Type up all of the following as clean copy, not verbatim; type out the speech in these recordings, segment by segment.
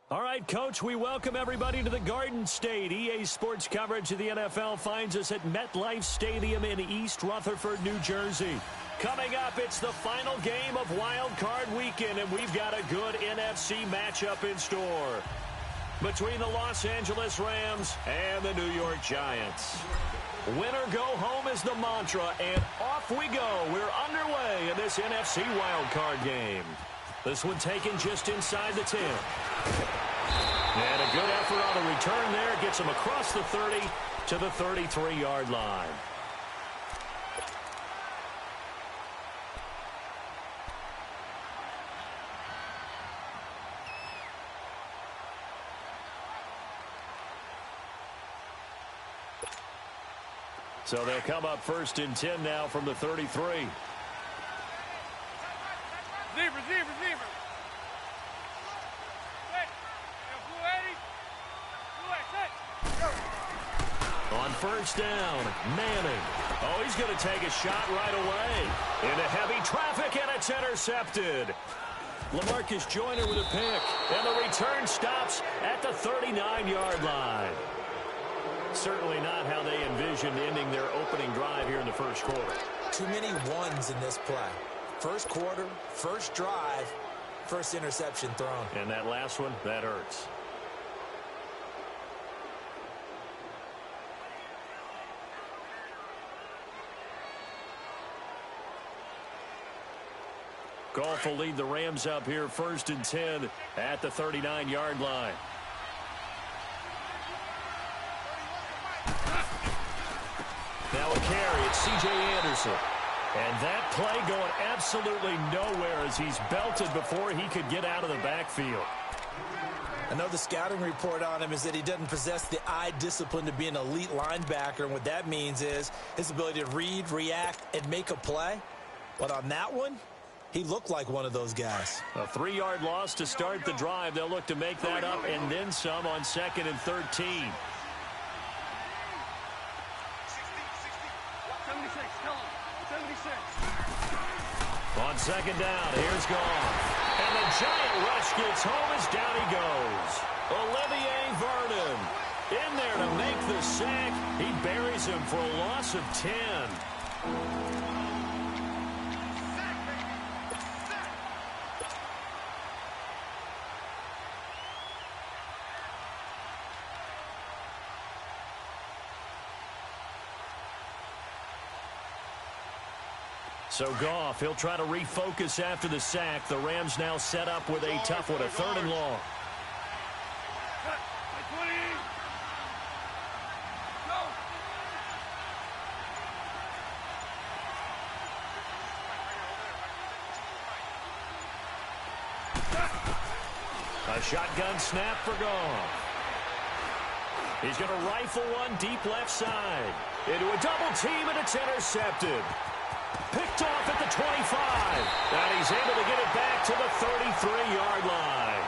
All right, Coach, we welcome everybody to the Garden State. EA Sports coverage of the NFL finds us at MetLife Stadium in East Rutherford, New Jersey. Coming up, it's the final game of Wild Card Weekend, and we've got a good NFC matchup in store between the Los Angeles Rams and the New York Giants. Winner go home is the mantra, and off we go. We're underway in this NFC Wild Card game. This one taken just inside the 10. And a good effort on the return there. Gets him across the 30 to the 33-yard line. So they'll come up 1st and 10 now from the 33. Receiver. On 1st down, Manning. Oh, he's going to take a shot right away. Into heavy traffic, and it's intercepted. LaMarcus Joyner with a pick, and the return stops at the 39-yard line. Certainly not how they envisioned ending their opening drive here in the first quarter. Too many ones in this play. First quarter, first drive, first interception thrown. And that last one, that hurts. Goff will lead the Rams up here 1st and 10 at the 39-yard line. Now a carry, it's C.J. Anderson. And that play going absolutely nowhere as he's belted before he could get out of the backfield. I know the scouting report on him is that he doesn't possess the eye discipline to be an elite linebacker. And what that means is his ability to read, react, and make a play. But on that one, he looked like one of those guys. A 3-yard loss to start the drive. They'll look to make that up and then some on 2nd and 13. On 2nd down, here's Goff. And the giant rush gets home as down he goes. Olivier Vernon in there to make the sack. He buries him for a loss of 10. So Goff, he'll try to refocus after the sack. The Rams now set up with a tough one, a 3rd and long. A shotgun snap for Goff. He's going to rifle one deep left side. Into a double team, and it's intercepted. Picked off at the 25. And he's able to get it back to the 33-yard line.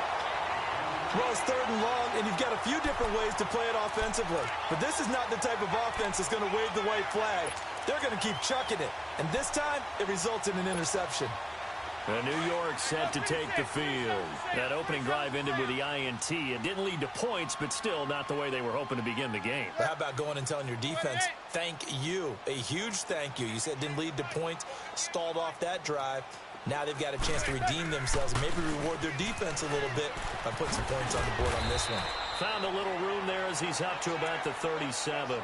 Well, it's 3rd and long, and you've got a few different ways to play it offensively. But this is not the type of offense that's going to wave the white flag. They're going to keep chucking it. And this time, it results in an interception. And New York set to take the field. That opening drive ended with the INT. It didn't lead to points, but still not the way they were hoping to begin the game. But how about going and telling your defense, thank you, a huge thank you. You said it didn't lead to points, stalled off that drive. Now they've got a chance to redeem themselves and maybe reward their defense a little bit by putting some points on the board on this one. Found a little room there as he's up to about the 37.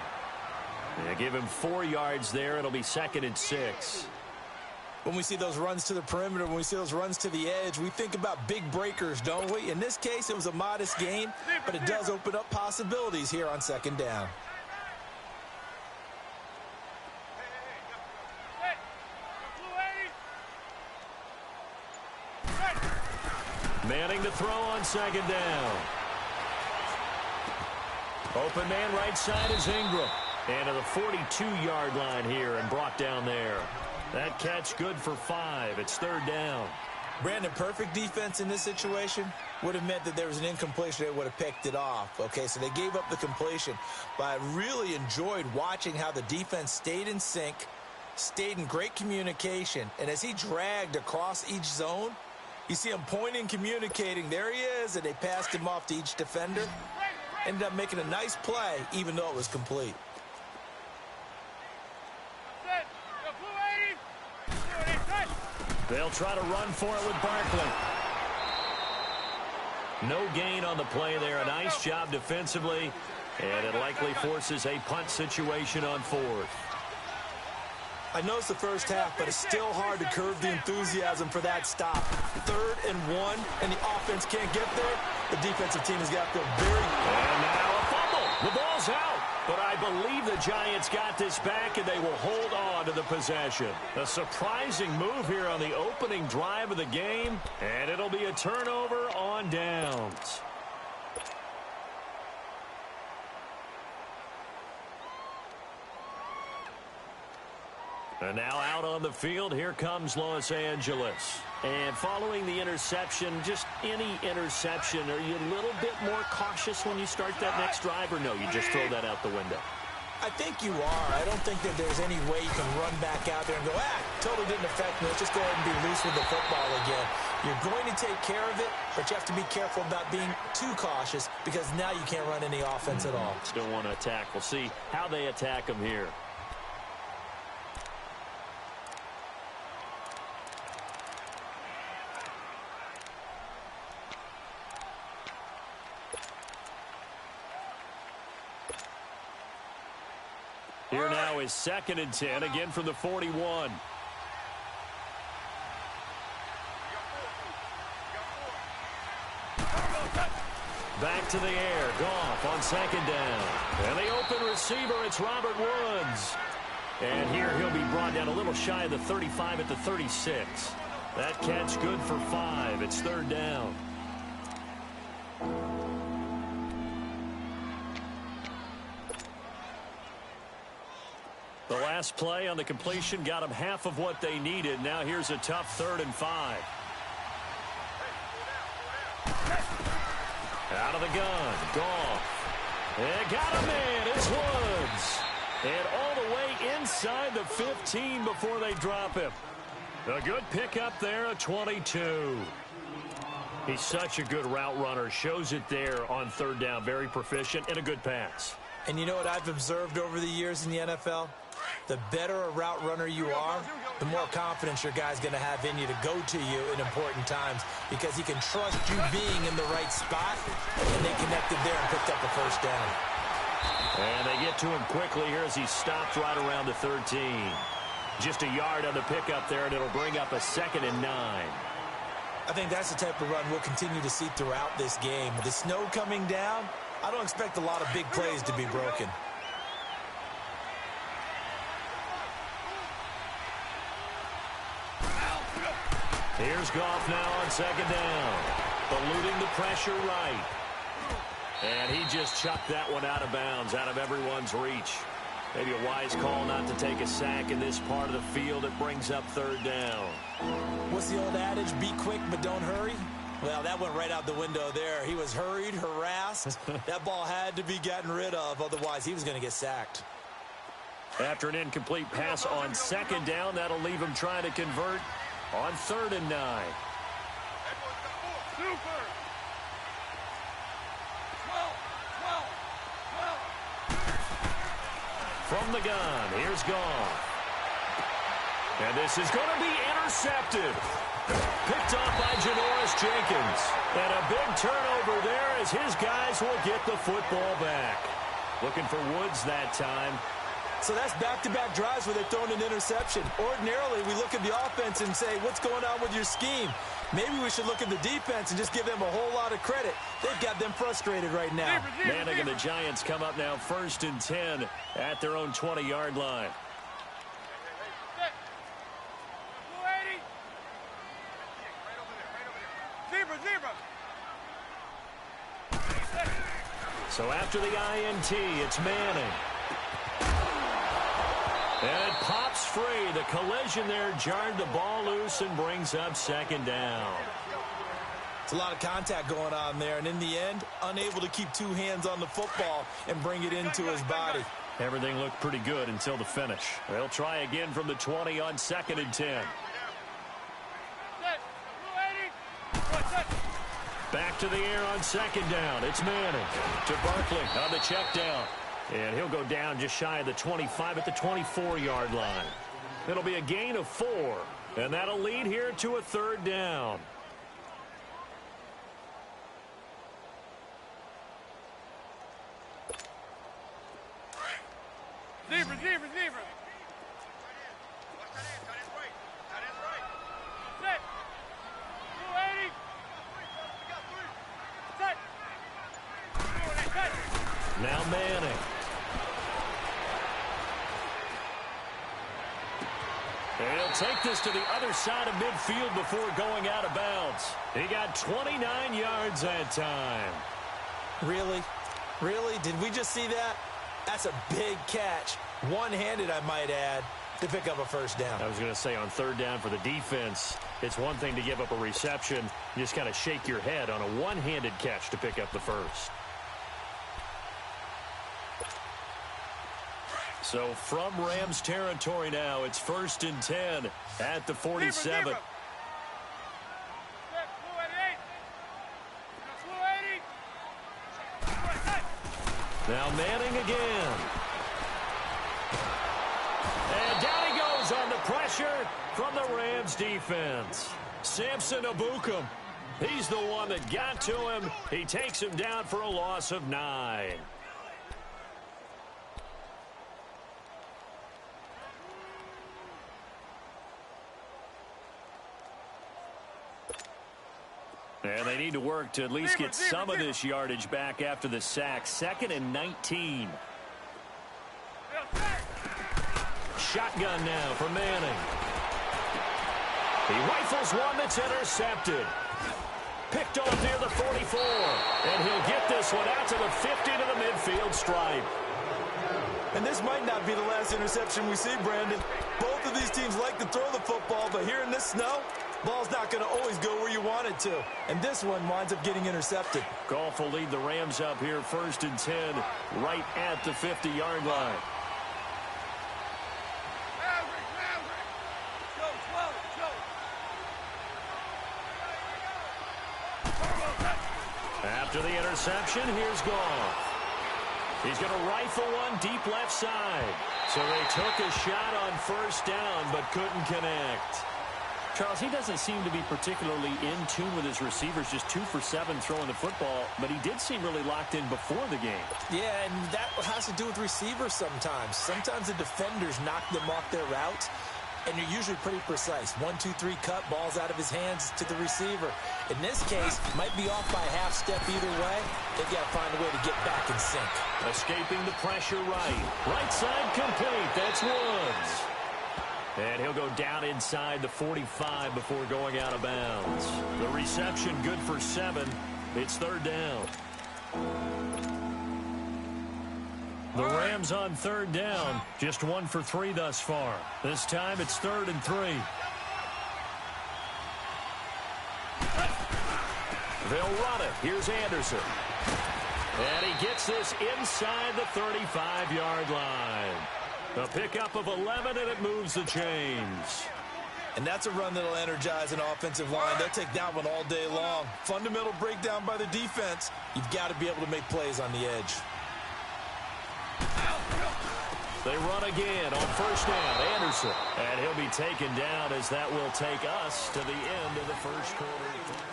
They give him 4 yards there. It'll be 2nd and 6. When we see those runs to the perimeter, when we see those runs to the edge, we think about big breakers, don't we? In this case, it was a modest gain, but it does open up possibilities here on 2nd down. Manning to throw on 2nd down. Open man right side is Ingram. And to the 42-yard line here and brought down there. That catch good for 5. It's 3rd down. Brandon, perfect defense in this situation would have meant that there was an incompletion. They would have picked it off. Okay, so they gave up the completion. But I really enjoyed watching how the defense stayed in sync, stayed in great communication. And as he dragged across each zone, You see him pointing, communicating. There he is, and they passed him off to each defender. Ended up making a nice play, even though it was complete. They'll try to run for it with Barkley. No gain on the play there. A nice job defensively, and it likely forces a punt situation on fourth. I know it's the first half, but it's still hard to curb the enthusiasm for that stop. 3rd and 1, and the offense can't get there. The defensive team has got to feel very... And now a fumble. The ball's out. But I believe the Giants got this back, and they will hold on to the possession. A surprising move here on the opening drive of the game, and it'll be a turnover on downs. And now out on the field, here comes Los Angeles. And following the interception, just any interception, are you a little bit more cautious when you start that next drive, or no, you just throw that out the window? I think you are. I don't think that there's any way you can run back out there and go, totally didn't affect me. Let's just go ahead and be loose with the football again. You're going to take care of it, but you have to be careful about being too cautious because now you can't run any offense at all. Still want to attack. We'll see how they attack them here. Here now is 2nd and 10, again from the 41. Back to the air. Goff on 2nd down. And the open receiver, it's Robert Woods. And here he'll be brought down a little shy of the 35 at the 36. That catch good for 5. It's 3rd down. The last play on the completion got them half of what they needed. Now here's a tough 3rd and 5. Out of the gun. Goff. And got a man. It's Woods. And all the way inside the 15 before they drop him. A good pickup there, a 22. He's such a good route runner. Shows it there on 3rd down. Very proficient and a good pass. And you know what I've observed over the years in the NFL? The better a route runner you are, the more confidence your guy's going to have in you to go to you in important times because he can trust you being in the right spot, and they connected there and picked up a 1st down. And they get to him quickly here as he stopped right around the 13. Just a yard on the pickup there, and it'll bring up a 2nd and 9. I think that's the type of run we'll continue to see throughout this game. The snow coming down, I don't expect a lot of big plays to be broken. Here's Goff now on 2nd down. Eluding the pressure right. And he just chucked that one out of bounds, out of everyone's reach. Maybe a wise call not to take a sack in this part of the field. It brings up 3rd down. What's the old adage? Be quick, but don't hurry. Well, that went right out the window there. He was hurried, harassed. That ball had to be gotten rid of. Otherwise, he was going to get sacked. After an incomplete pass on 2nd down, that'll leave him trying to convert on 3rd and 9. From the gun, here's Goff. And this is going to be intercepted. Picked off by Janoris Jenkins. And a big turnover there as his guys will get the football back. Looking for Woods that time. So that's back-to-back drives where they're throwing an interception. Ordinarily, we look at the offense and say, what's going on with your scheme? Maybe we should look at the defense and just give them a whole lot of credit. They've got them frustrated right now. Manning and the Giants come up now 1st and 10 at their own 20-yard line. So after the INT, it's Manning. And it pops free. The collision there jarred the ball loose and brings up 2nd down. It's a lot of contact going on there, and in the end, unable to keep 2 hands on the football and bring it into his body. Everything looked pretty good until the finish. They'll try again from the 20 on 2nd and 10. Back to the air on second down. It's Manning to Barkley on the check down. And he'll go down just shy of the 25 at the 24-yard line. It'll be a gain of 4. And that'll lead here to a third down. Zebra. Set. 280. Set. Now Manning. And he'll take this to the other side of midfield before going out of bounds. He got 29 yards that time. Really? Really? Did we just see that? That's a big catch. One-handed, I might add, to pick up a first down. I was going to say on third down for the defense, it's one thing to give up a reception. You just kind of shake your head on a one-handed catch to pick up the first. So from Rams territory now, it's 1st and 10 at the 47. Zebra. Set. 280. Now Manning again. And down he goes on the pressure from the Rams defense. Samson Abukum. He's the one that got to him. He takes him down for a loss of 9. And they need to work to at least get some of this yardage back after the sack. 2nd and 19. Shotgun now for Manning. He rifles one that's intercepted. Picked off near the 44. And he'll get this one out to the 50 to the midfield stripe. And this might not be the last interception we see, Brandon. Both of these teams like to throw the football, but here in this snow, ball's not going to always go where you want it to. And this one winds up getting intercepted. Goff will lead the Rams up here 1st and 10 right at the 50-yard line. After the interception, here's Goff. He's going to rifle one deep left side. So they took a shot on 1st down but couldn't connect. Charles, he doesn't seem to be particularly in tune with his receivers, just 2 for 7 throwing the football, but he did seem really locked in before the game. Yeah, and that has to do with receivers sometimes. Sometimes the defenders knock them off their routes, and you're usually pretty precise. 1, 2, 3 cut, balls out of his hands to the receiver. In this case, might be off by a half step either way. They've got to find a way to get back in sync. Escaping the pressure right. Right side complete. That's Woods. And he'll go down inside the 45 before going out of bounds. The reception good for 7. It's 3rd down. The Rams on 3rd down. Just 1 for 3 thus far. This time it's 3rd and 3. They'll run it. Here's Anderson. And he gets this inside the 35-yard line. A pickup of 11, and it moves the chains. And that's a run that'll energize an offensive line. They'll take that one all day long. Fundamental breakdown by the defense. You've got to be able to make plays on the edge. They run again on 1st down. Anderson. And he'll be taken down as that will take us to the end of the 1st quarter.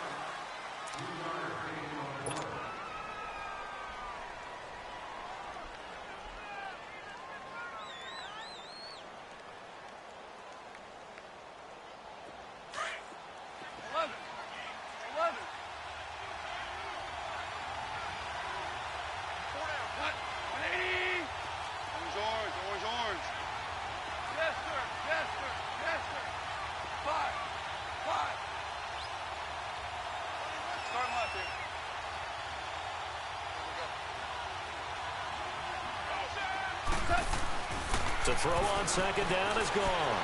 To throw on 2nd down is gone.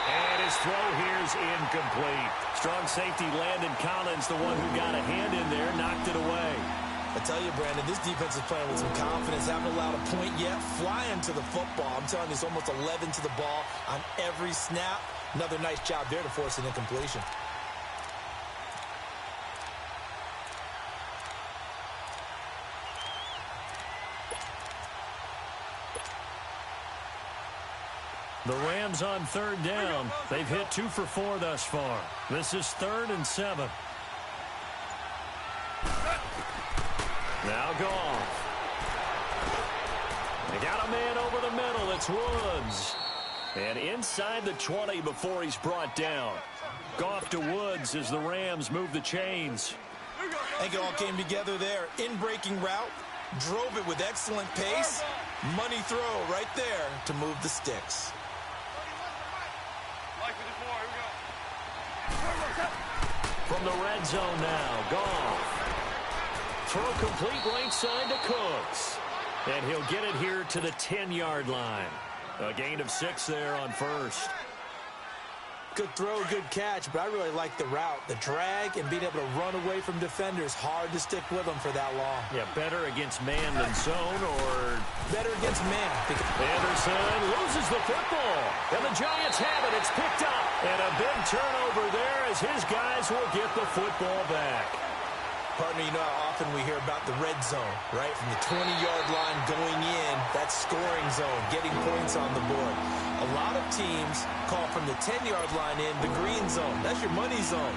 And his throw here's incomplete. Strong safety Landon Collins, the one who got a hand in there, knocked it away. I tell you, Brandon, this defense is playing with some confidence. Haven't allowed a point yet. Flying to the football. I'm telling you, it's almost 11 to the ball on every snap. Another nice job there to force an incompletion. The Rams on third down. They've hit 2 for 4 thus far. This is 3rd and 7. Now Goff. They got a man over the middle. It's Woods. And inside the 20 before he's brought down. Goff to Woods as the Rams move the chains. I think it all came together there. In-breaking route. Drove it with excellent pace. Money throw right there to move the sticks. From the red zone now, Goff. Throw complete right side to Cooks. And he'll get it here to the 10-yard line. A gain of 6 there on first. Good throw, good catch, but I really like the route. The drag and being able to run away from defenders. Hard to stick with them for that long. Yeah, better against man than zone, or better against man. Anderson loses the football. And the Giants have it. It's picked up. And a big turnover there as his guys will get the football back. Partner, you know how often we hear about the red zone, right? From the 20-yard line going in, that scoring zone, getting points on the board. A lot of teams call from the 10-yard line in the green zone. That's your money zone.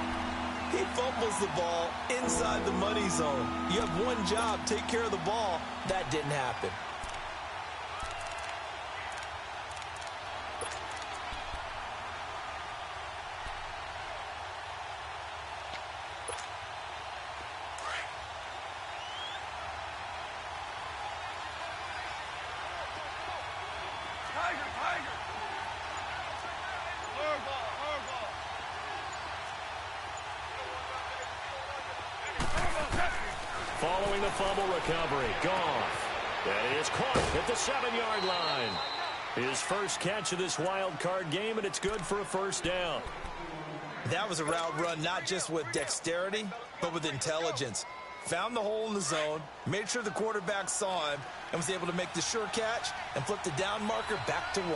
He fumbles the ball inside the money zone. You have one job, take care of the ball. That didn't happen. Following the fumble recovery, Goff. That is caught at the 7-yard line. His first catch of this wild card game, and it's good for a first down. That was a route run not just with dexterity, but with intelligence. Found the hole in the zone, made sure the quarterback saw him, and was able to make the sure catch and flip the down marker back to 1.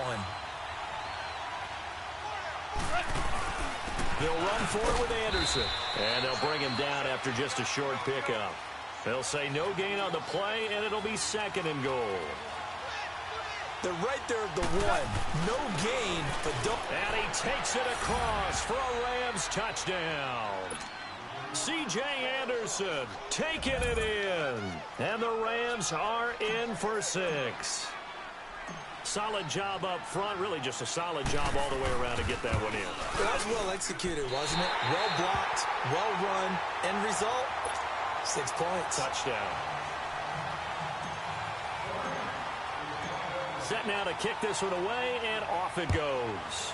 They'll run for it with Anderson. And they'll bring him down after just a short pickup. They'll say no gain on the play, and it'll be 2nd and goal. They're right there at the 1. No gain, but don't. And he takes it across for a Rams touchdown. C.J. Anderson taking it in. And the Rams are in for 6. Solid job up front. Really just a solid job all the way around to get that one in. That was well executed, wasn't it? Well blocked, well run. End result, 6 points. Touchdown. Set now to kick this one away, and off it goes.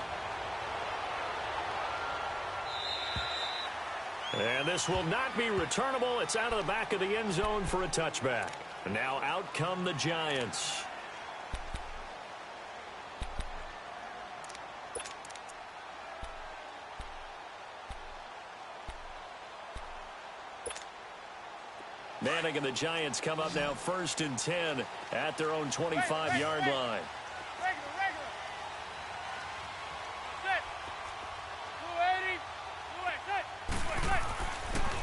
And this will not be returnable. It's out of the back of the end zone for a touchback. And now out come the Giants. Manning and the Giants come up now 1st and 10 at their own 25-yard line.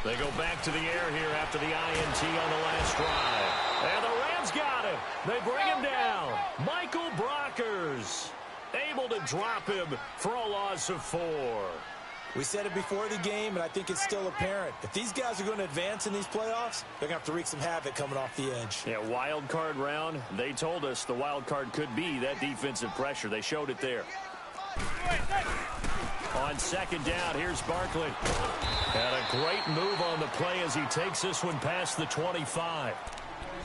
They go back to the air here after the INT on the last drive. And the Rams got him. They bring him down. Michael Brockers able to drop him for a loss of 4. We said it before the game, and I think it's still apparent. If these guys are going to advance in these playoffs, they're going to have to wreak some havoc coming off the edge. Yeah, wild card round. They told us the wild card could be that defensive pressure. They showed it there. On 2nd down, here's Barkley. And a great move on the play as he takes this one past the 25.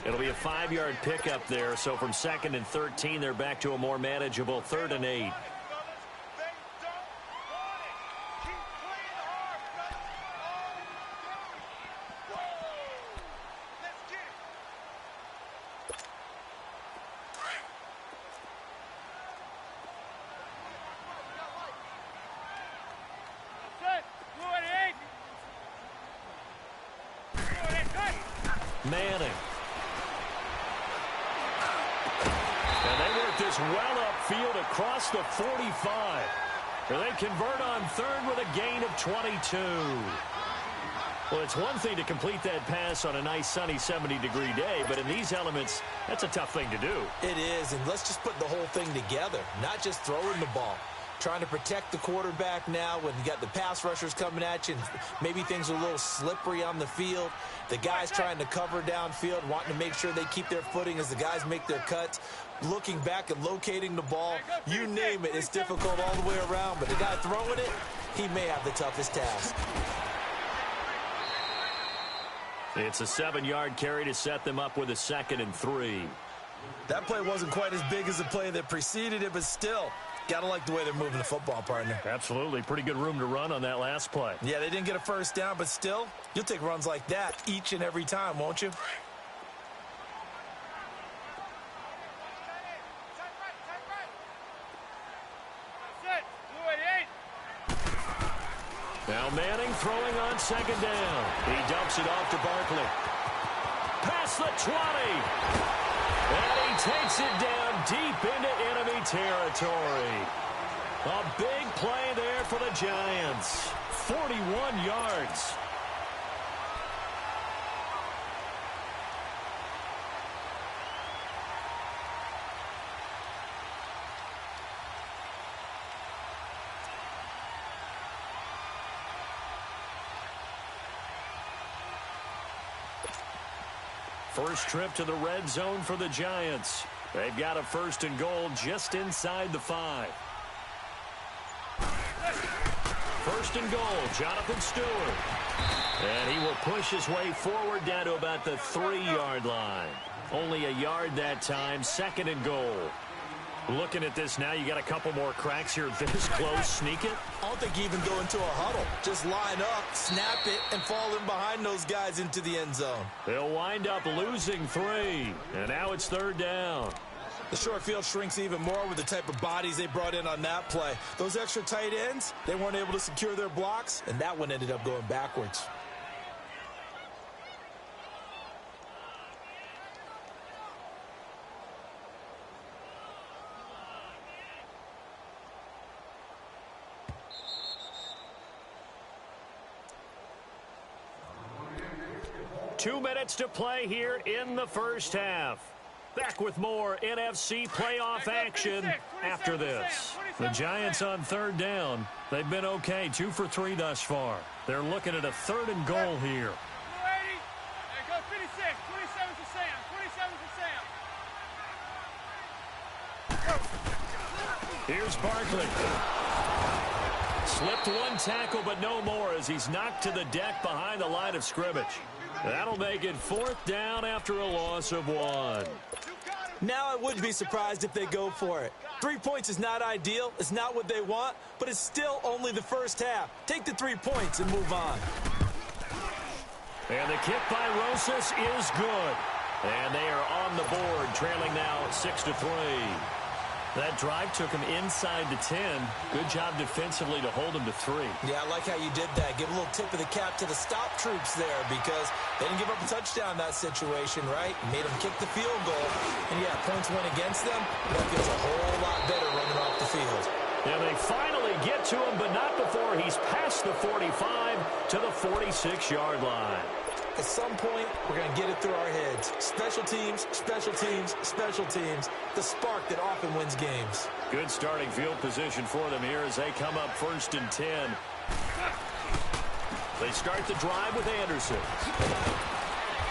It'll be a 5-yard pickup there, so from 2nd and 13, they're back to a more manageable 3rd and 8. Manning. And they work this well upfield across the 45. And they convert on 3rd with a gain of 22. Well, it's one thing to complete that pass on a nice sunny 70-degree day, but in these elements, that's a tough thing to do. It is, and let's just put the whole thing together, not just throwing the ball. Trying to protect the quarterback now when you got the pass rushers coming at you and maybe things are a little slippery on the field. The guys trying to cover downfield, wanting to make sure they keep their footing as the guys make their cuts. Looking back and locating the ball, you name it, it's difficult all the way around. But the guy throwing it, he may have the toughest task. It's a 7-yard carry to set them up with a 2nd and 3. That play wasn't quite as big as the play that preceded it, but still, gotta like the way they're moving the football, partner. Absolutely. Pretty good room to run on that last play. Yeah, they didn't get a first down, but still, you'll take runs like that each and every time, won't you? Now Manning throwing on 2nd down. He dumps it off to Barkley. Past the 20. And he takes it down deep into enemy territory. A big play there for the Giants. 41 yards. First trip to the red zone for the Giants. They've got a 1st and goal just inside the 5. 1st and goal, Jonathan Stewart. And he will push his way forward down to about the 3-yard line. Only a yard that time, 2nd and goal. Looking at this now, you got a couple more cracks here this close. Sneak it? I don't think you even go into a huddle. Just line up, snap it, and fall in behind those guys into the end zone. They'll wind up losing 3. And now it's 3rd down. The short field shrinks even more with the type of bodies they brought in on that play. Those extra tight ends, they weren't able to secure their blocks, and that one ended up going backwards. Two minutes to play here in the first half. Back with more NFC playoff action after this. The Giants on 3rd down. They've been okay, 2 for 3 thus far. They're looking at a 3rd and goal here. Here's Barkley. Slipped one tackle, but no more as he's knocked to the deck behind the line of scrimmage. That'll make it 4th down after a loss of 1. Now I wouldn't be surprised if they go for it. 3 points is not ideal. It's not what they want, but it's still only the first half. Take the 3 points and move on. And the kick by Rosas is good. And they are on the board, trailing now 6-3. That drive took him inside the 10. Good job defensively to hold him to 3. Yeah, I like how you did that. Give a little tip of the cap to the stop troops there because they didn't give up a touchdown in that situation, right? Made them kick the field goal. And, yeah, points went against them. That feels a whole lot better running off the field. And they finally get to him, but not before he's past the 45 to the 46-yard line. At some point, we're going to get it through our heads. Special teams, special teams, special teams. The spark that often wins games. Good starting field position for them here as they come up 1st and 10. They start the drive with Anderson.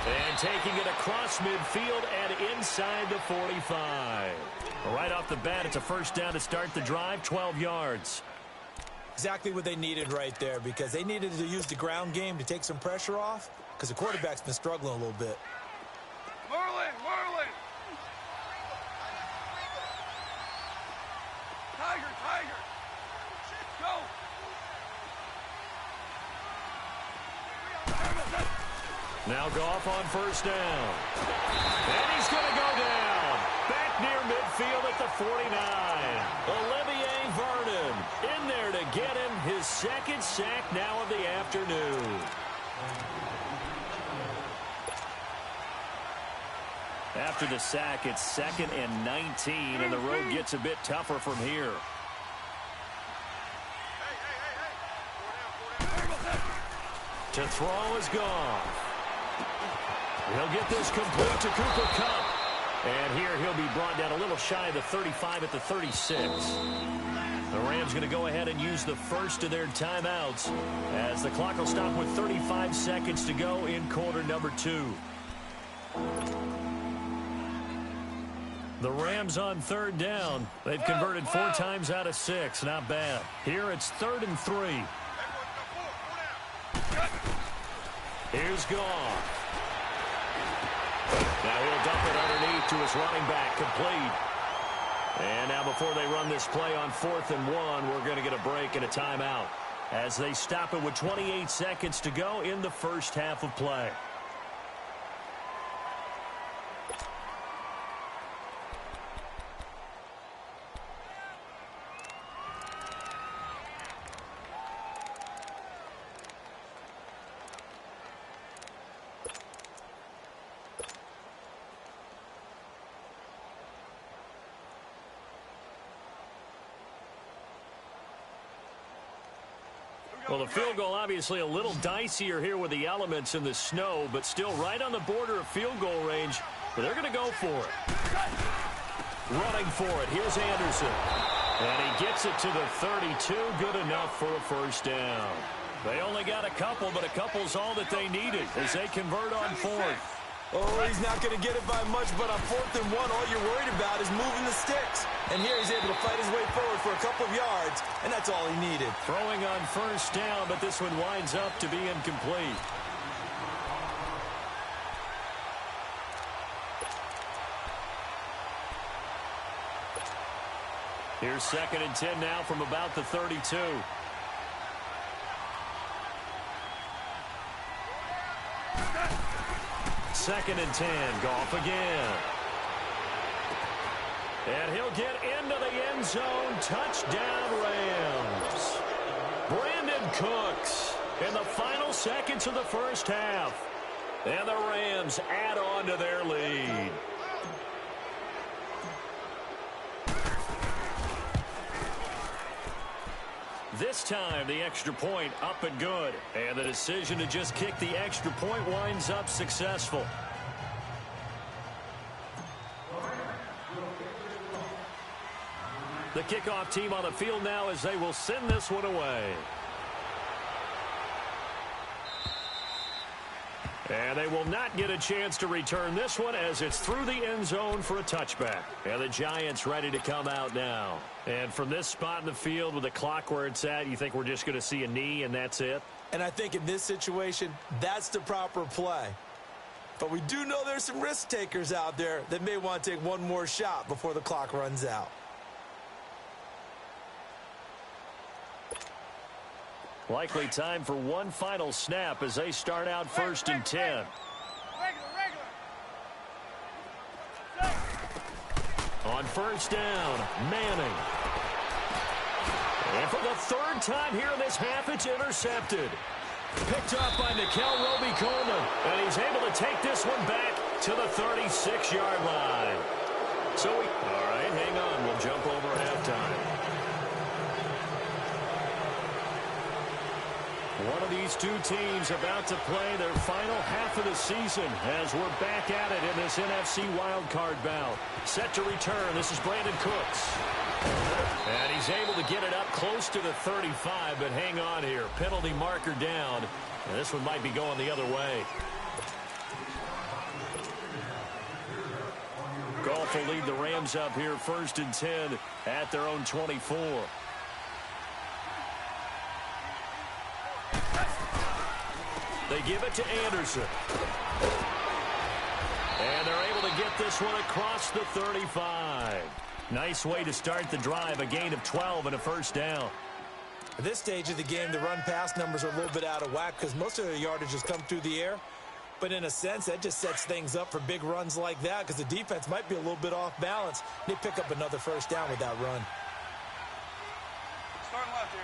And taking it across midfield and inside the 45. Right off the bat, it's a 1st down to start the drive, 12 yards. Exactly what they needed right there because they needed to use the ground game to take some pressure off because the quarterback's been struggling a little bit. Merlin! Tiger! Go! Now Goff on 1st down. And he's going to go down. Back near midfield at the 49. Olivier Vernon in there to get him his 2nd sack now of the afternoon. After the sack, it's 2nd and 19, and the road gets a bit tougher from here. To throw is gone. He'll get this complete to Cooper Kupp. And here he'll be brought down a little shy of the 35 at the 36. The Rams going to go ahead and use the first of their timeouts as the clock will stop with 35 seconds to go in quarter number 2. The Rams on third down. They've converted 4 times out of 6. Not bad. Here it's 3rd and 3. Here's Goff. Now he'll dump it underneath to his running back, complete. And now before they run this play on 4th and 1, we're going to get a break and a timeout as they stop it with 28 seconds to go in the first half of play. Well, the field goal obviously a little dicier here with the elements in the snow, but still right on the border of field goal range. But they're going to go for it. Running for it. Here's Anderson. And he gets it to the 32. Good enough for a first down. They only got a couple, but a couple's all that they needed as they convert on 4th. Oh, he's not going to get it by much, but on 4th and 1, all you're worried about is moving the sticks. And here he's able to fight his way forward for a couple of yards, and that's all he needed. Throwing on first down, but this one winds up to be incomplete. Here's 2nd and 10 now from about the 32. Second and 10. Goff again. And he'll get into the end zone. Touchdown, Rams. Brandon Cooks in the final seconds of the first half. And the Rams add on to their lead. This time, the extra point up and good. And the decision to just kick the extra point winds up successful. The kickoff team on the field now as they will send this one away. And they will not get a chance to return this one as it's through the end zone for a touchback. And the Giants ready to come out now. And from this spot in the field with the clock where it's at, you think we're just going to see a knee and that's it? And I think in this situation, that's the proper play. But we do know there's some risk takers out there that may want to take one more shot before the clock runs out. Likely time for one final snap as they start out 1st and 10. On first down, Manning. And for the 3rd time here in this half, it's intercepted. Picked up by Nickel Roby-Coleman. And he's able to take this one back to the 36-yard line. All right, hang on. We'll jump over halftime. One of these two teams about to play their final half of the season as we're back at it in this NFC wildcard bout. Set to return. This is Brandon Cooks. And he's able to get it up close to the 35, but hang on here. Penalty marker down. And this one might be going the other way. Goff will lead the Rams up here 1st and 10 at their own 24. They give it to Anderson. And they're able to get this one across the 35. Nice way to start the drive. A gain of 12 and a first down. At this stage of the game, the run-pass numbers are a little bit out of whack because most of their yardage has come through the air. But in a sense, that just sets things up for big runs like that because the defense might be a little bit off balance. They pick up another first down with that run. Starting left here.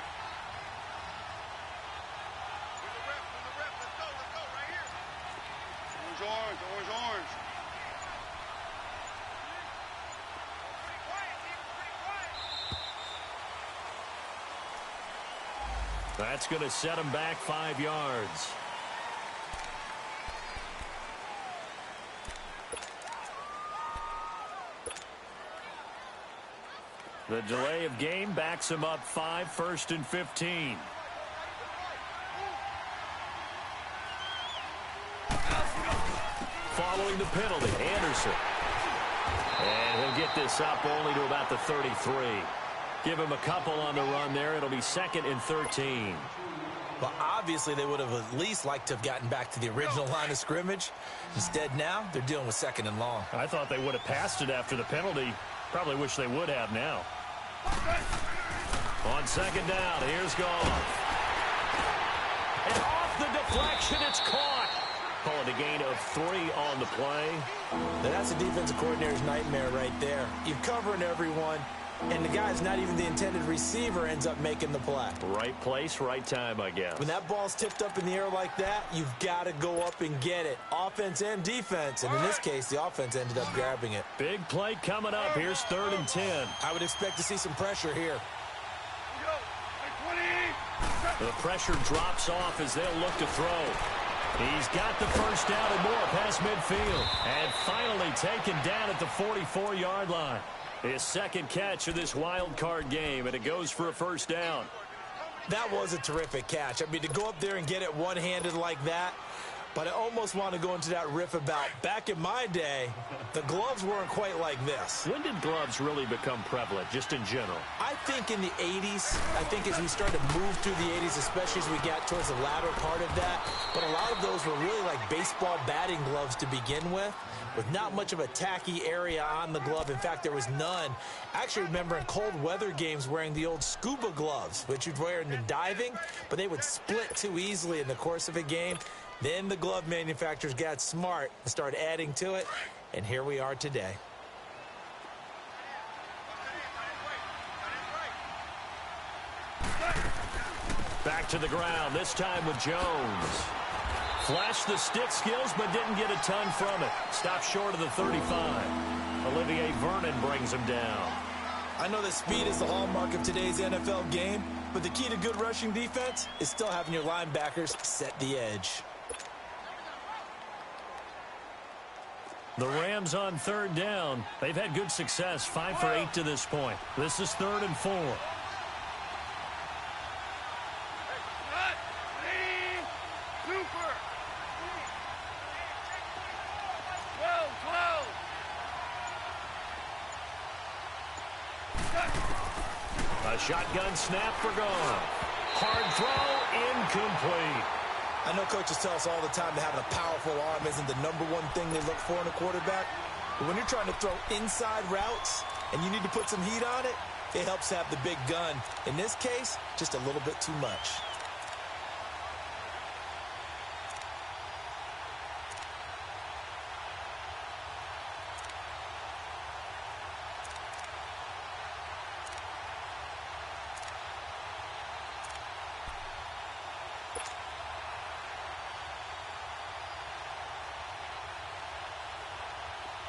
Orange. That's going to set him back 5 yards. The delay of game backs him up 5, 1st and 15. Following the penalty, Anderson. And he'll get this up only to about the 33. Give him a couple on the run there. It'll be 2nd and 13. Well, obviously, they would have at least liked to have gotten back to the original line of scrimmage. Instead, now, they're dealing with 2nd and long. I thought they would have passed it after the penalty. Probably wish they would have now. On 2nd down, here's Goff. And off the deflection, it's caught. Call it a gain of 3 on the play. Now, that's a defensive coordinator's nightmare right there. You're covering everyone, and the guy's not even the intended receiver ends up making the play. Right place, right time, I guess. When that ball's tipped up in the air like that, you've got to go up and get it. Offense and defense, and in this case, the offense ended up grabbing it. Big play coming up. Here's 3rd and 10. I would expect to see some pressure here. The pressure drops off as they'll look to throw. He's got the first down and more past midfield. And finally taken down at the 44-yard line. His 2nd catch of this wild card game, and it goes for a 1st down. That was a terrific catch. I mean, to go up there and get it one-handed like that, but I almost want to go into that riff about back in my day, the gloves weren't quite like this. When did gloves really become prevalent, just in general? I think in the 80s. I think as we started to move through the 80s, especially as we got towards the latter part of that. But a lot of those were really like baseball batting gloves to begin with not much of a tacky area on the glove. In fact, there was none. I actually remember in cold weather games wearing the old scuba gloves, which you'd wear in the diving, but they would split too easily in the course of a game. Then the glove manufacturers got smart and started adding to it, and here we are today. Back to the ground, this time with Jones. Flashed the stick skills, but didn't get a ton from it. Stopped short of the 35. Olivier Vernon brings him down. I know that speed is the hallmark of today's NFL game, but the key to good rushing defense is still having your linebackers set the edge. The Rams on 3rd down. They've had good success, 5 for 8 to this point. This is 3rd and 4. A shotgun snap for Goff. Hard throw, incomplete. I know coaches tell us all the time that having a powerful arm isn't the #1 thing they look for in a quarterback. But when you're trying to throw inside routes and you need to put some heat on it, it helps have the big gun. In this case, just a little bit too much.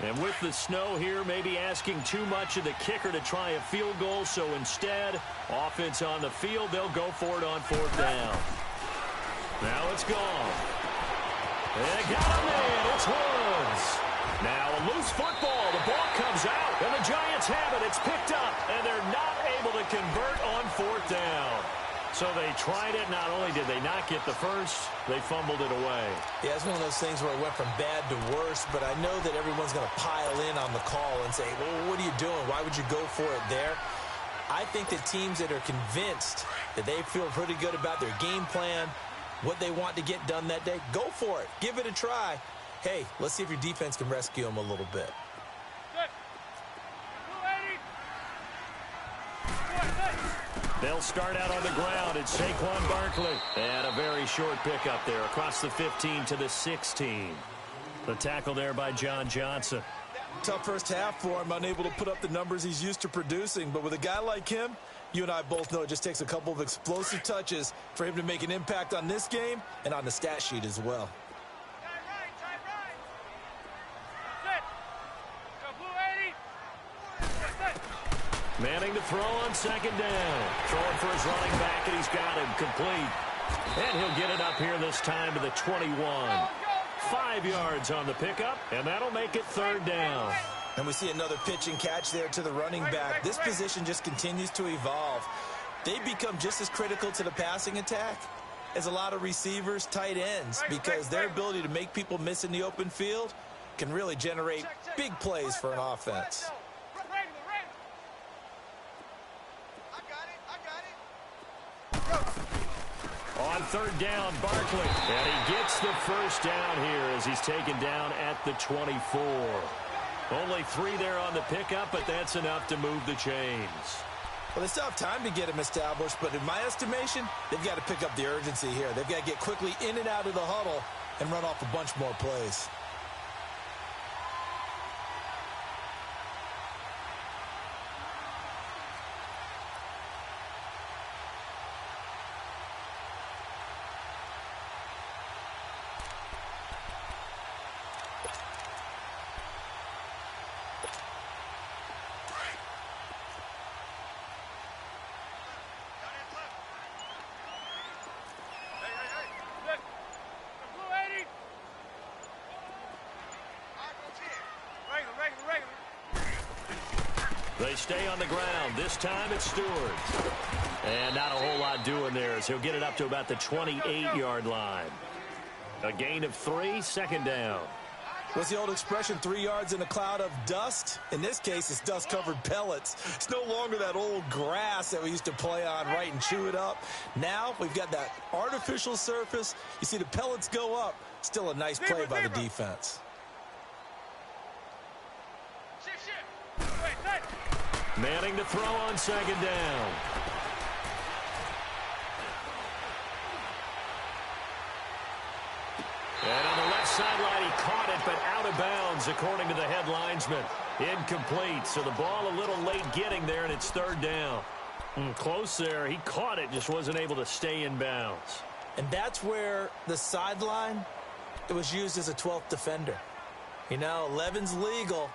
And with the snow here, maybe asking too much of the kicker to try a field goal. So instead, offense on the field, they'll go for it on 4th down. Now it's gone. They got him in. It's Woods. Now a loose football. The ball comes out, and the Giants have it. It's picked up, and they're not able to convert on 4th down. So they tried it. Not only did they not get the first, they fumbled it away. Yeah, it's one of those things where it went from bad to worse, but I know that everyone's going to pile in on the call and say, well, what are you doing? Why would you go for it there? I think that teams that are convinced that they feel pretty good about their game plan, what they want to get done that day, go for it. Give it a try. Hey, let's see if your defense can rescue them a little bit. They'll start out on the ground. It's Saquon Barkley. And a very short pickup there across the 15 to the 16. The tackle there by John Johnson. Tough first half for him, unable to put up the numbers he's used to producing. But with a guy like him, you and I both know it just takes a couple of explosive touches for him to make an impact on this game and on the stat sheet as well. Manning to throw on 2nd down. Throwing for his running back, and he's got him complete. And he'll get it up here this time to the 21. 5 yards on the pickup, and that'll make it 3rd down. And we see another pitch and catch there to the running back. This position just continues to evolve. They become just as critical to the passing attack as a lot of receivers, tight ends, because their ability to make people miss in the open field can really generate big plays for an offense. On third down, Barkley. And he gets the first down here as he's taken down at the 24. Only 3 there on the pickup, but that's enough to move the chains. Well, they still have time to get him established, but in my estimation, they've got to pick up the urgency here. They've got to get quickly in and out of the huddle and run off a bunch more plays. They stay on the ground. This time it's Stewart. And not a whole lot doing there as he'll get it up to about the 28-yard line. A gain of 3, second down. What's the old expression, 3 yards in a cloud of dust? In this case, it's dust-covered pellets. It's no longer that old grass that we used to play on, right, and chew it up. Now we've got that artificial surface. You see the pellets go up. Still a nice play by the defense. Manning to throw on second down. And on the left sideline, he caught it, but out of bounds, according to the head linesman. Incomplete, so the ball a little late getting there, and it's third down. Close there. He caught it, just wasn't able to stay in bounds. And that's where the sideline, it was used as a 12th defender. You know, 11's legal.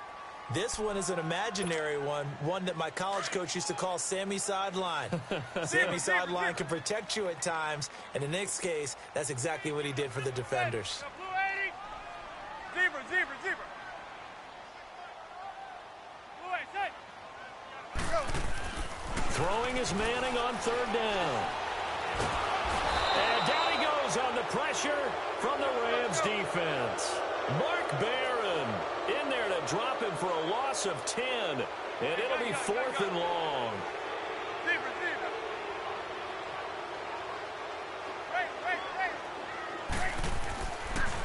This one is an imaginary one that my college coach used to call Sammy Sideline. Sammy Sideline can protect you at times, and in this case, that's exactly what he did for the defenders. Throwing is Manning on third down. And down he goes on the pressure from the Rams defense. Mark Barron in there to drop him for a loss of 10. And it'll be 4th and long.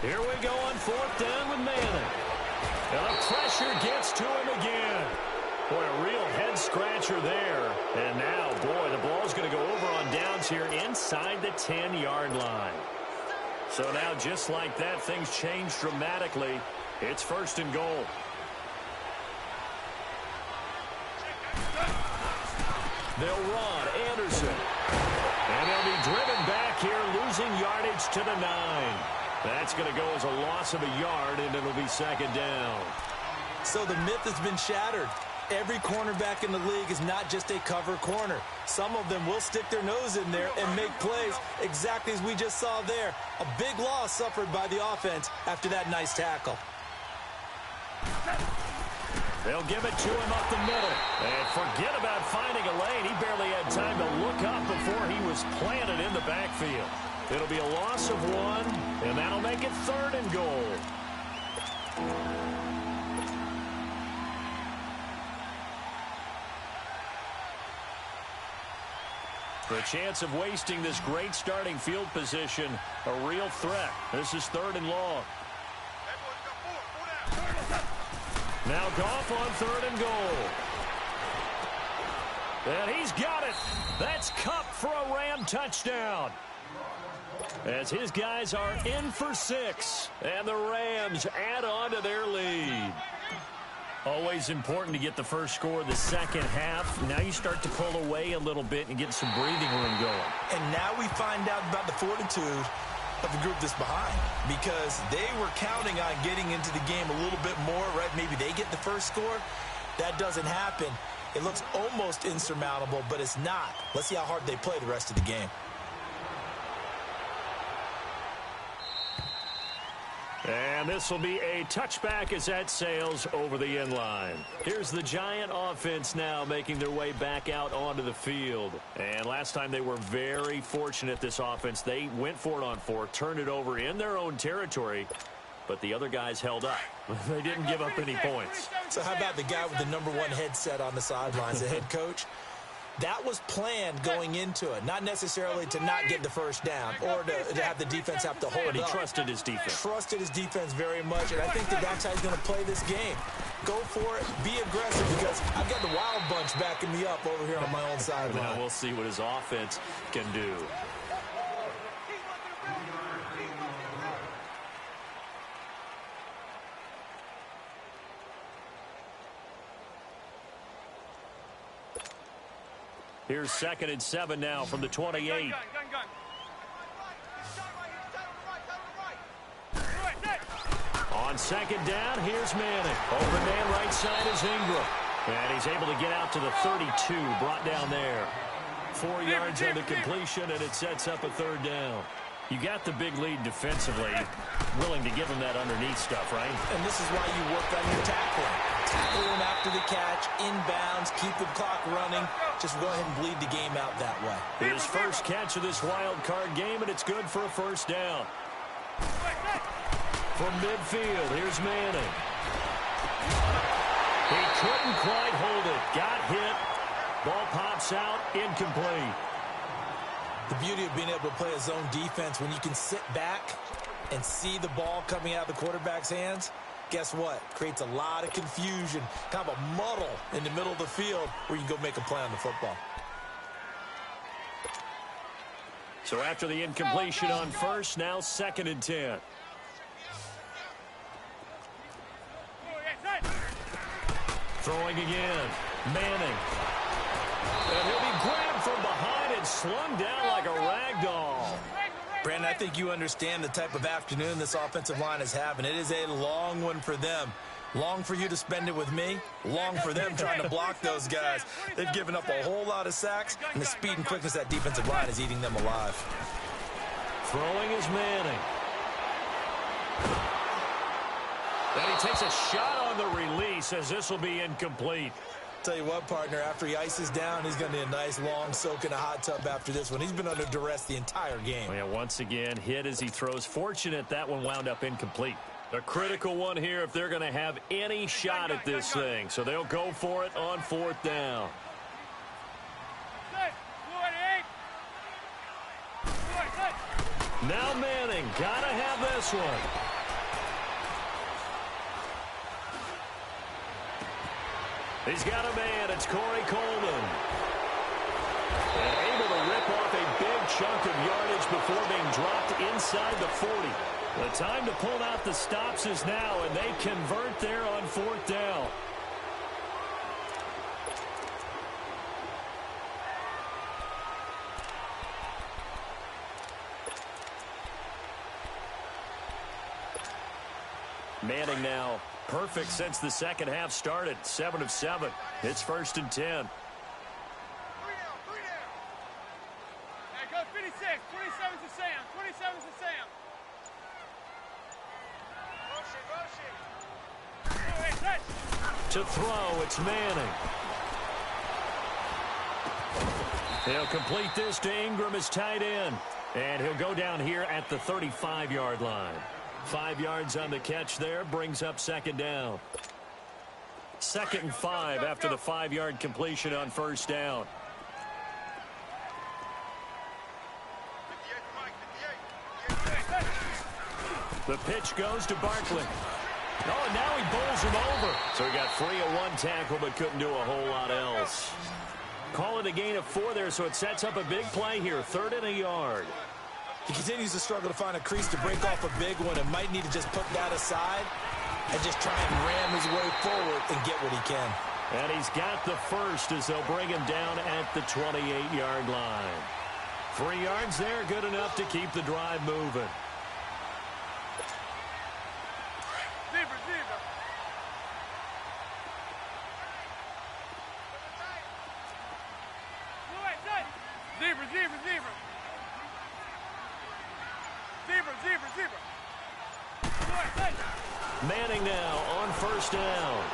Here we go on 4th down with Manning. And the pressure gets to him again. Boy, a real head-scratcher there. And now, boy, the ball's going to go over on downs here inside the 10-yard line. So now, just like that, things change dramatically. It's 1st and goal. They'll run Anderson. And they'll be driven back here, losing yardage to the 9. That's going to go as a loss of a yard, and it'll be 2nd down. So the myth has been shattered. Every cornerback in the league is not just a cover corner. Some of them will stick their nose in there and make plays exactly as we just saw there. A big loss suffered by the offense after that nice tackle. They'll give it to him up the middle. And forget about finding a lane. He barely had time to look up before he was planted in the backfield. It'll be a loss of 1, and that'll make it 3rd and goal. The chance of wasting this great starting field position, a real threat. This is 3rd and long. Now Goff on 3rd and goal. And he's got it. That's Kupp for a Ram touchdown. As his guys are in for 6. And the Rams add on to their lead. Always important to get the first score of the second half. Now you start to pull away a little bit and get some breathing room going. And now we find out about the fortitude of the group that's behind, because they were counting on getting into the game a little bit more, right? Maybe they get the first score. That doesn't happen. It looks almost insurmountable, but it's not. Let's see how hard they play the rest of the game. And this will be a touchback as that sails over the end line. Here's the Giant offense now making their way back out onto the field. And last time they were very fortunate, this offense. They went for it on 4, turned it over in their own territory, but the other guys held up. They didn't give up any points. So how about the guy with the number 1 headset on the sidelines, the head coach? That was planned going into it, not necessarily to not get the first down or to have the defense have to hold But he up. trusted his defense. Trusted his defense very much, and I think that's how he's going to play this game. Go for it, be aggressive, because I've got the wild bunch backing me up over here on my own sideline. Now we'll see what his offense can do. Here's 2nd and 7 now from the 28. On 2nd down, here's Manning. Open man right side is Ingram. And he's able to get out to the 32, brought down there. 4 yards on the completion, and it sets up a 3rd down. You got the big lead defensively, willing to give him that underneath stuff, right? And this is why you work on your tackling. Tackle him after the catch, inbounds, keep the clock running. Just go ahead and bleed the game out that way. His first catch of this wild card game, and it's good for a 1st down. From midfield, here's Manning. He couldn't quite hold it. Got hit. Ball pops out, incomplete. The beauty of being able to play a zone defense, when you can sit back and see the ball coming out of the quarterback's hands, guess what? Creates a lot of confusion, kind of a muddle in the middle of the field where you can go make a play on the football. So after the incompletion on 1st, now 2nd and 10. Throwing again. Manning. And he'll be grabbed from behind and slung down like a rag doll. Brandon, I think you understand the type of afternoon this offensive line is having. It is a long one for them. Long for you to spend it with me. Long for them trying to block those guys. They've given up a whole lot of sacks, and the speed and quickness of that defensive line is eating them alive. Throwing is Manning. And he takes a shot on the release as this will be incomplete. Tell you what, partner, after he ices down, he's going to need a nice long soak in a hot tub after this one. He's been under duress the entire game. Yeah, once again, hit as he throws. Fortunate that one wound up incomplete. A critical one here if they're going to have any shot at this thing. So they'll go for it on 4th down. Now Manning, got to have this one. He's got a man. It's Corey Coleman. And able to rip off a big chunk of yardage before being dropped inside the 40. The time to pull out the stops is now, and they convert there on 4th down. Manning now perfect since the 2nd half started. 7 of 7. It's 1st and 10. 3 down. Hey, go 56. 27's to Sam. 27's to Sam. To throw, it's Manning. He'll complete this to Ingram as tight end. And he'll go down here at the 35-yard line. 5 yards on the catch there, brings up 2nd down. 2nd and 5 after the 5-yard completion on 1st down. The pitch goes to Barkley. Oh, and now he bowls him over. So he got free of 1 tackle but couldn't do a whole lot else. Call it a gain of 4 there, so it sets up a big play here. 3rd and a yard. He continues to struggle to find a crease to break off a big one and might need to just put that aside and just try and ram his way forward and get what he can. And he's got the first as they'll bring him down at the 28-yard line. 3 yards there, good enough to keep the drive moving. Manning now on first down.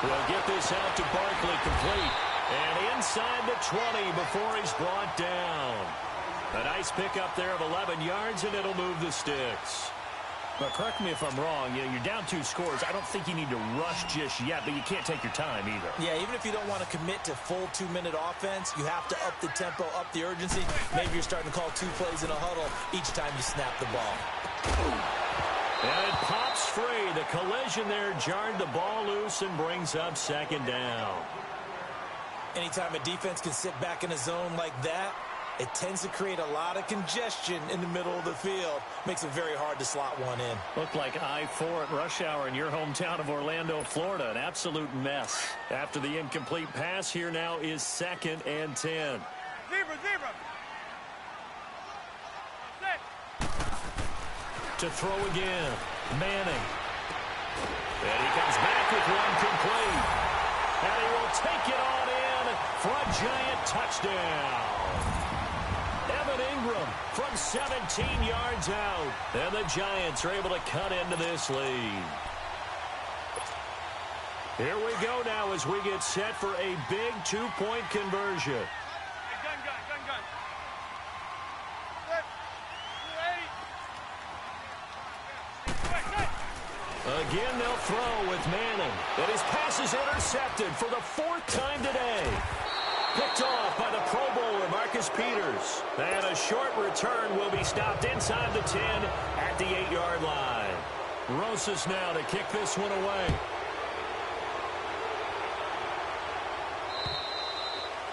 We'll get this out to Barkley, complete. And inside the 20 before he's brought down. A nice pickup there of 11 yards, and it'll move the sticks. But correct me if I'm wrong, you're down 2 scores. I don't think you need to rush just yet, but you can't take your time either. Yeah, even if you don't want to commit to full 2-minute offense, you have to up the tempo, up the urgency. Maybe you're starting to call 2 plays in a huddle each time you snap the ball. And it pops free. The collision there jarred the ball loose and brings up second down. Anytime a defense can sit back in a zone like that, it tends to create a lot of congestion in the middle of the field. Makes it very hard to slot one in. Looked like I-4 at rush hour in your hometown of Orlando, Florida. An absolute mess. After the incomplete pass, here now is 2nd and 10. Zebra. To throw again, Manning. And he comes back with one complete. And he will take it on in for a giant touchdown. Evan Ingram from 17 yards out. And the Giants are able to cut into this lead. Here we go now as we get set for a big 2-point conversion. Hey, gun. Again, they'll throw with Manning. And his pass is intercepted for the 4th time today. Picked off by the Pro Bowler, Marcus Peters. And a short return will be stopped inside the 10 at the 8-yard line. Rosas now to kick this one away.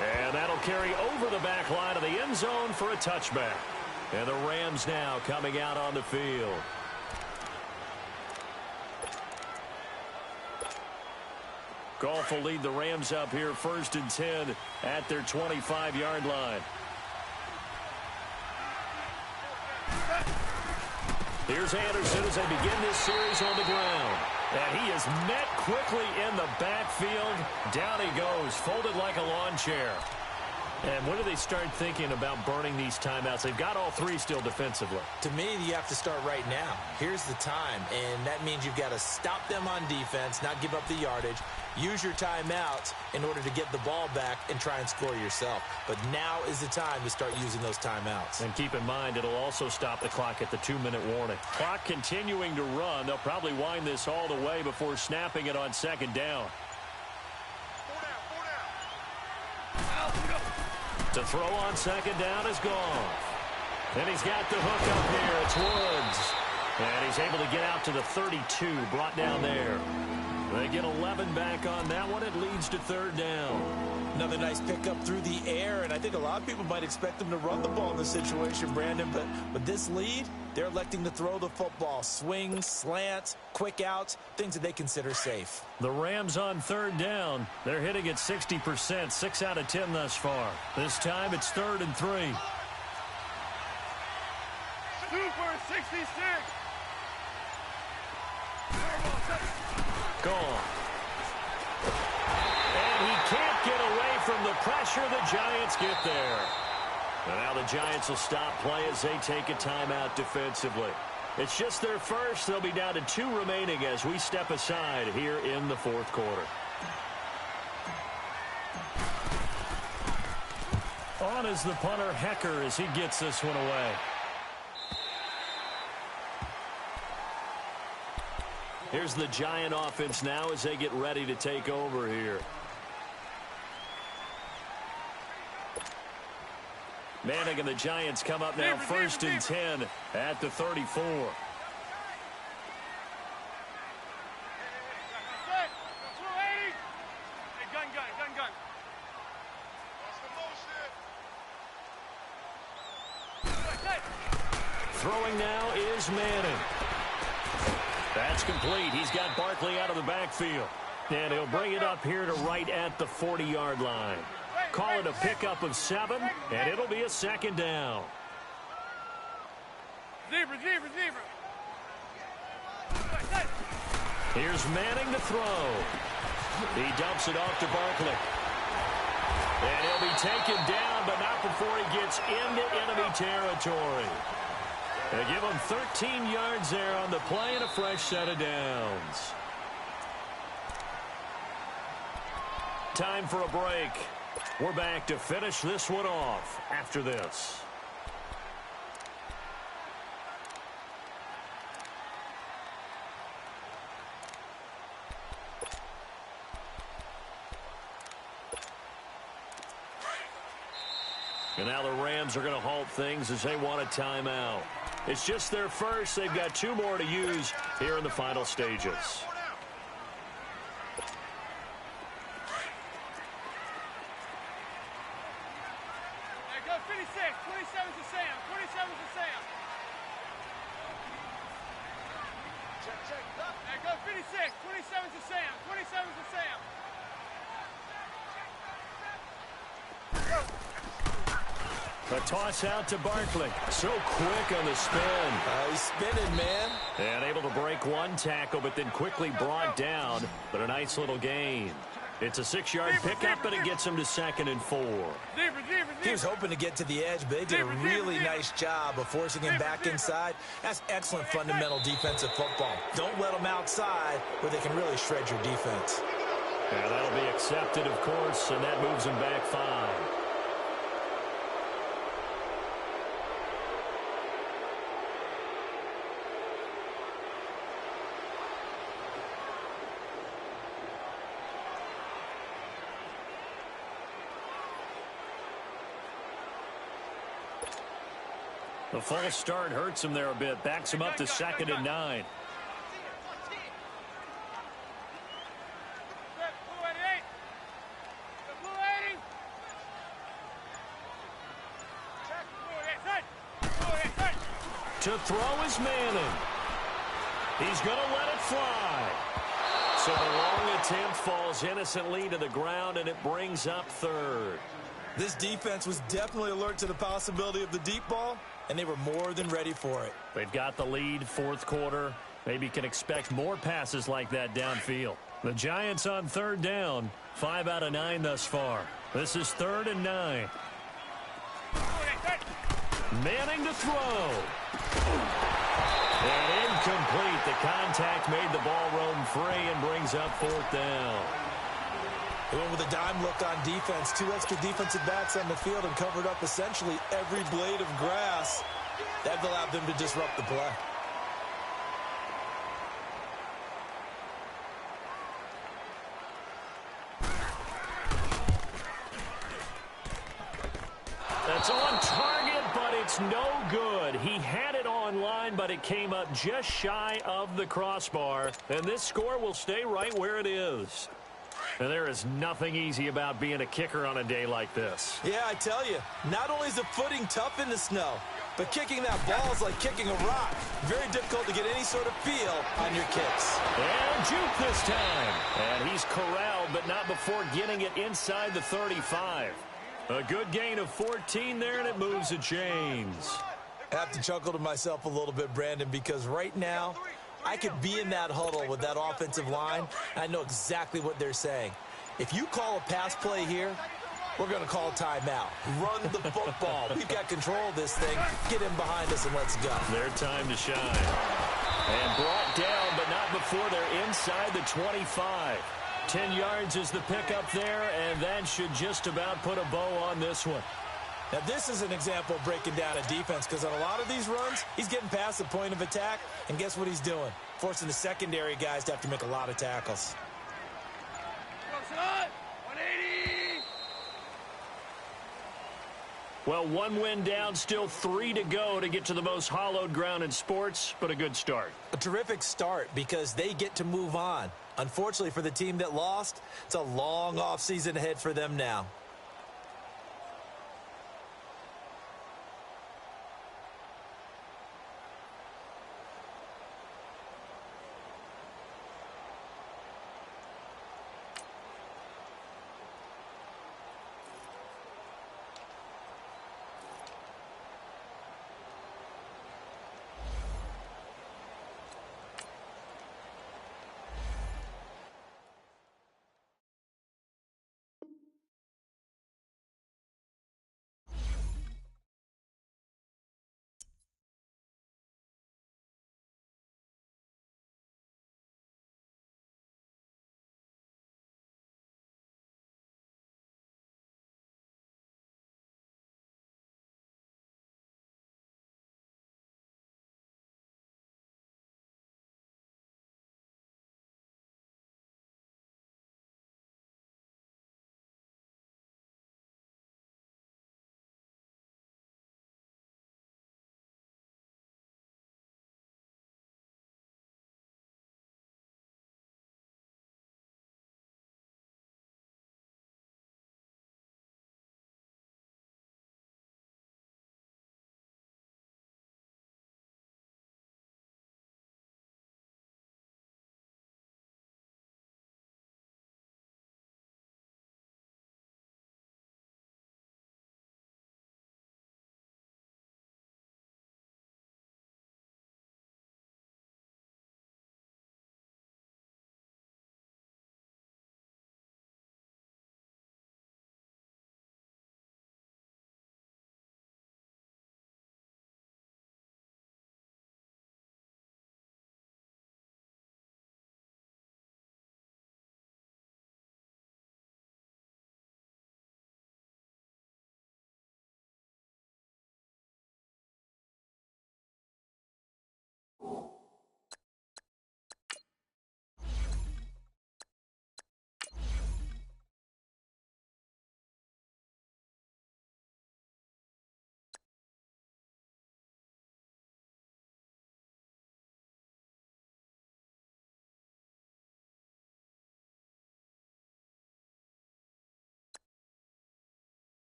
And that'll carry over the back line of the end zone for a touchback. And the Rams now coming out on the field. Goff will lead the Rams up here 1st and 10 at their 25-yard line. Here's Anderson as they begin this series on the ground. And he is met quickly in the backfield. Down he goes, folded like a lawn chair. And when do they start thinking about burning these timeouts? They've got all 3 still defensively. To me, you have to start right now. Here's the time, and that means you've got to stop them on defense, not give up the yardage. Use your timeouts in order to get the ball back and try and score yourself. But now is the time to start using those timeouts. And keep in mind, it'll also stop the clock at the 2-minute warning. Clock continuing to run. They'll probably wind this all the way before snapping it on 2nd down. To throw on 2nd down is gone. And he's got the hook up here. It's Woods. And he's able to get out to the 32, brought down there. They get 11 back on that one. It leads to 3rd down. Another nice pickup through the air, and I think a lot of people might expect them to run the ball in this situation, Brandon, but with this lead, they're electing to throw the football. Swings, slants, quick outs, things that they consider safe. The Rams on 3rd down. They're hitting at 60%, 6 out of 10 thus far. This time it's 3rd and 3. Super 66. Gone. And he can't get away from the pressure. The Giants get there. And now the Giants will stop play as they take a timeout defensively. It's just their first. They'll be down to 2 remaining as we step aside here in the 4th quarter. On is the punter, Hecker, as he gets this one away. Here's the Giant offense now as they get ready to take over here. Manning and the Giants come up now 1st and 10 at the 34. Throwing now is Manning. That's complete. He's got Barkley out of the backfield. And he'll bring it up here to right at the 40-yard line. Call it a pickup of 7, and it'll be a 2nd down. Zebra. Here's Manning to throw. He dumps it off to Barkley. And he'll be taken down, but not before he gets into enemy territory. They give him 13 yards there on the play and a fresh set of downs. Time for a break. We're back to finish this one off after this. And now the Rams are going to halt things as they want a timeout. It's just their first. They've got 2 more to use here in the final stages. Hey, go 56. 27's to Sam. 27's to Sam. Check. Hey, go 56. 27's to Sam. 27's to Sam. A toss out to Barkley. So quick on the spin. He's spinning, man. And able to break one tackle, but then quickly brought down. But a nice little gain. It's a 6-yard pickup, but it gets him to 2nd and 4. He was hoping to get to the edge, but they did a really nice job of forcing him back inside. That's excellent fundamental defensive football. Don't let them outside where they can really shred your defense. Yeah, that'll be accepted, of course, and that moves him back 5. The false start hurts him there a bit. Backs him up to 2nd and 9. To throw is Manning. He's going to let it fly. So the long attempt falls innocently to the ground, and it brings up 3rd. This defense was definitely alert to the possibility of the deep ball, and they were more than ready for it. They've got the lead, 4th quarter. Maybe can expect more passes like that downfield. The Giants on 3rd down, 5 out of 9 thus far. This is 3rd and 9. Manning to throw. And incomplete. The contact made the ball roam free and brings up 4th down. They went with a dime look on defense. 2 extra defensive backs on the field and covered up essentially every blade of grass. That allowed them to disrupt the play. That's on target, but it's no good. He had it on line, but it came up just shy of the crossbar. And this score will stay right where it is. And there is nothing easy about being a kicker on a day like this. Yeah, I tell you, not only is the footing tough in the snow, but kicking that ball is like kicking a rock. Very difficult to get any sort of feel on your kicks. And juke this time. And he's corralled, but not before getting it inside the 35. A good gain of 14 there, and it moves the chains. I have to chuckle to myself a little bit, Brandon, because right now, I could be in that huddle with that offensive line, and I know exactly what they're saying. If you call a pass play here, we're going to call a timeout. Run the football. We've got control of this thing. Get in behind us and let's go. Their time to shine. And brought down, but not before they're inside the 25. 10 yards is the pickup there, and that should just about put a bow on this one. Now, this is an example of breaking down a defense, because on a lot of these runs, he's getting past the point of attack, and guess what he's doing? Forcing the secondary guys to have to make a lot of tackles. 180. Well, 1 win down, still 3 to go to get to the most hollowed ground in sports, but a good start. A terrific start because they get to move on. Unfortunately for the team that lost, it's a long offseason ahead for them now.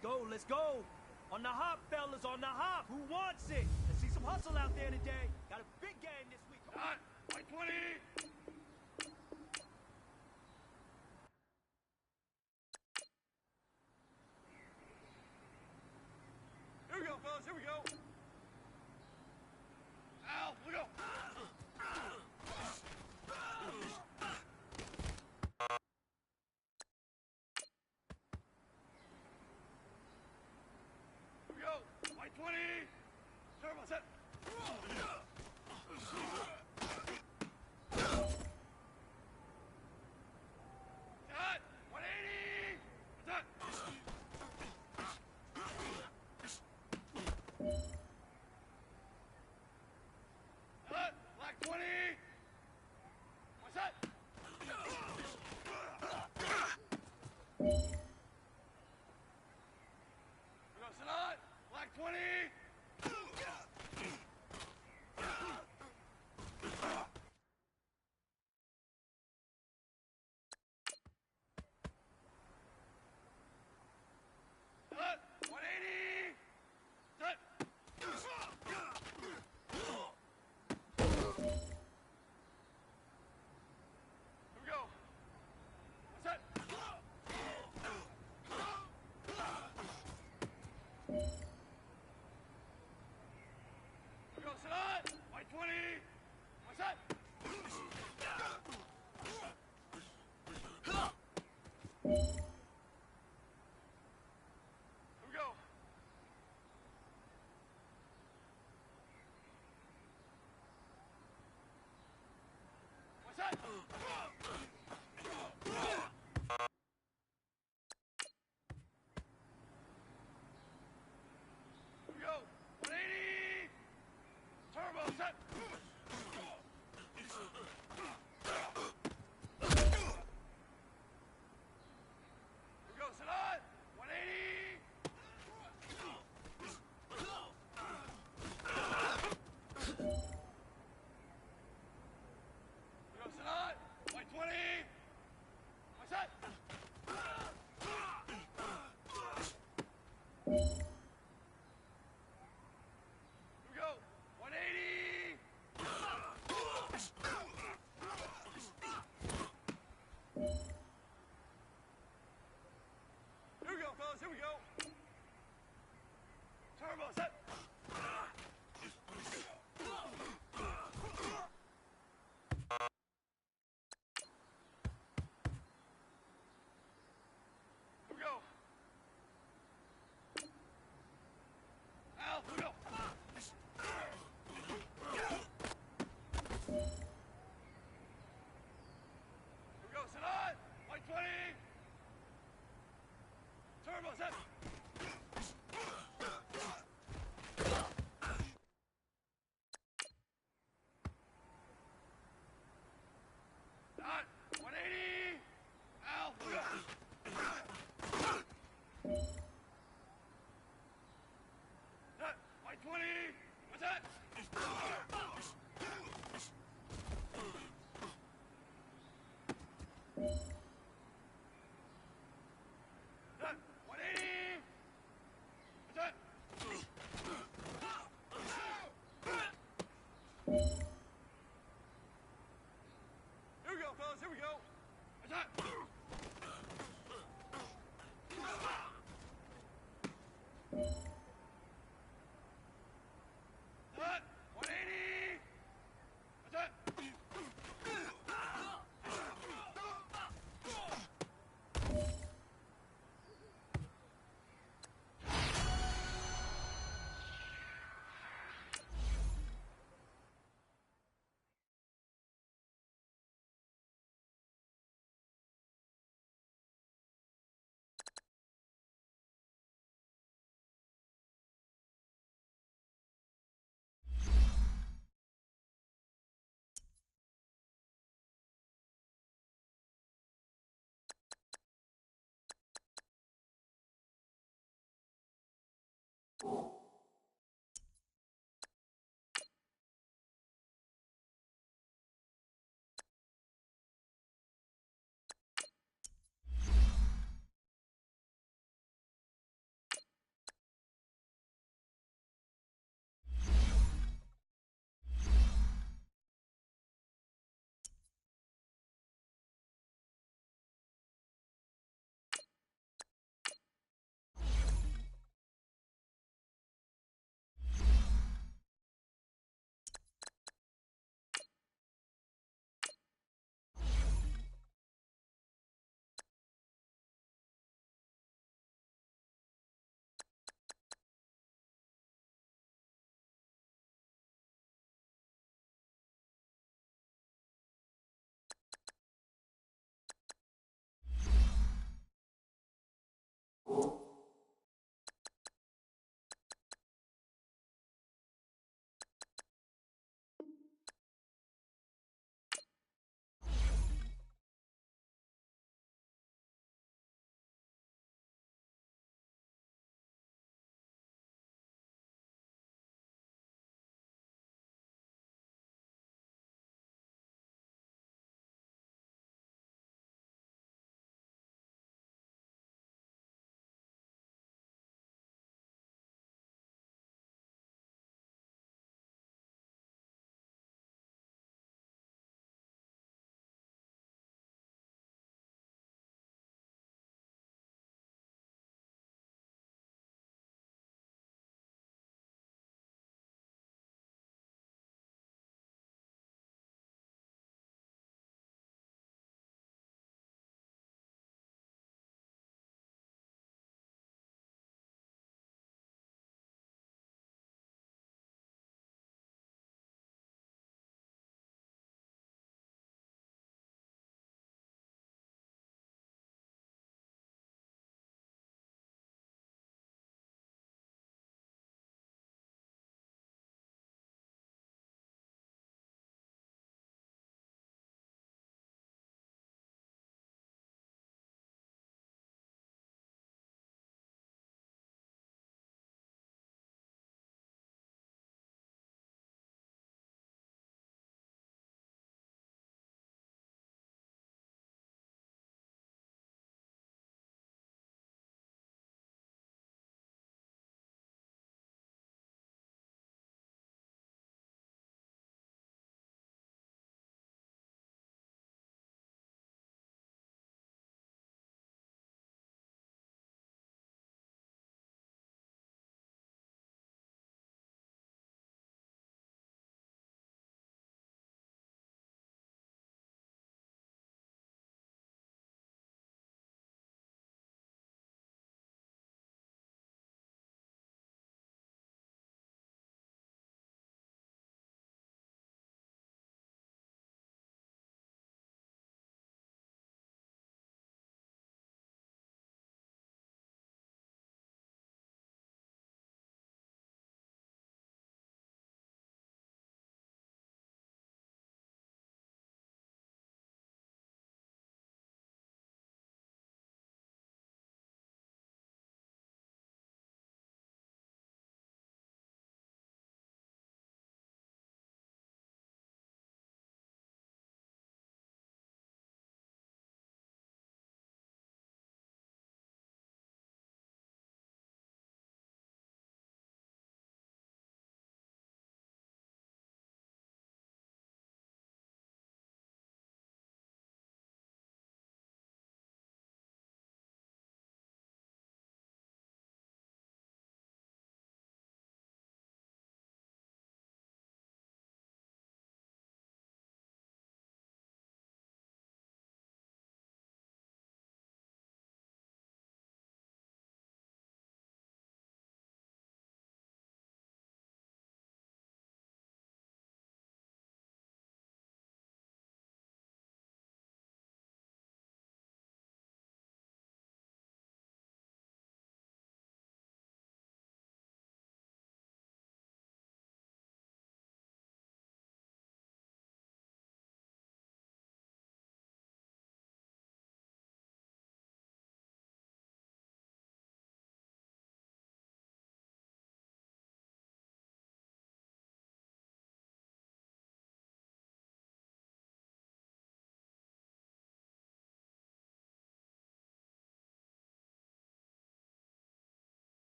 Let's go, let's go. On the hop, fellas, on the hop. Who wants it? Let's see some hustle out there today. Got a big game this week. Come on. 20. Here we go, fellas. Here we go. Al, look out. Here we go. White 20. Turbo set. Cut. 180. Cut. Cut. Black 20. What's that? We go Sanat. Black 20. Cut. 180. Cut. Here we go. What's that? Here we go, Sanat. White 20. What's that? Here we go. What's that? Here we go. 180. Turbo set. Here we go, Sanat. 180. Here we go, Sanat. White 20. What's that? Here we go. 180. Here we go, fellas. Here we go. Turbo set. Here we go. Al, here we go. Here we go, Sanat. White 20. Turbo set. Dot. 180. Al, here we go. Dot. White 20. What's that? Dot. 180. What's that? Here we go, fellas. Here we go. What's that? Dot. 180. What's that? You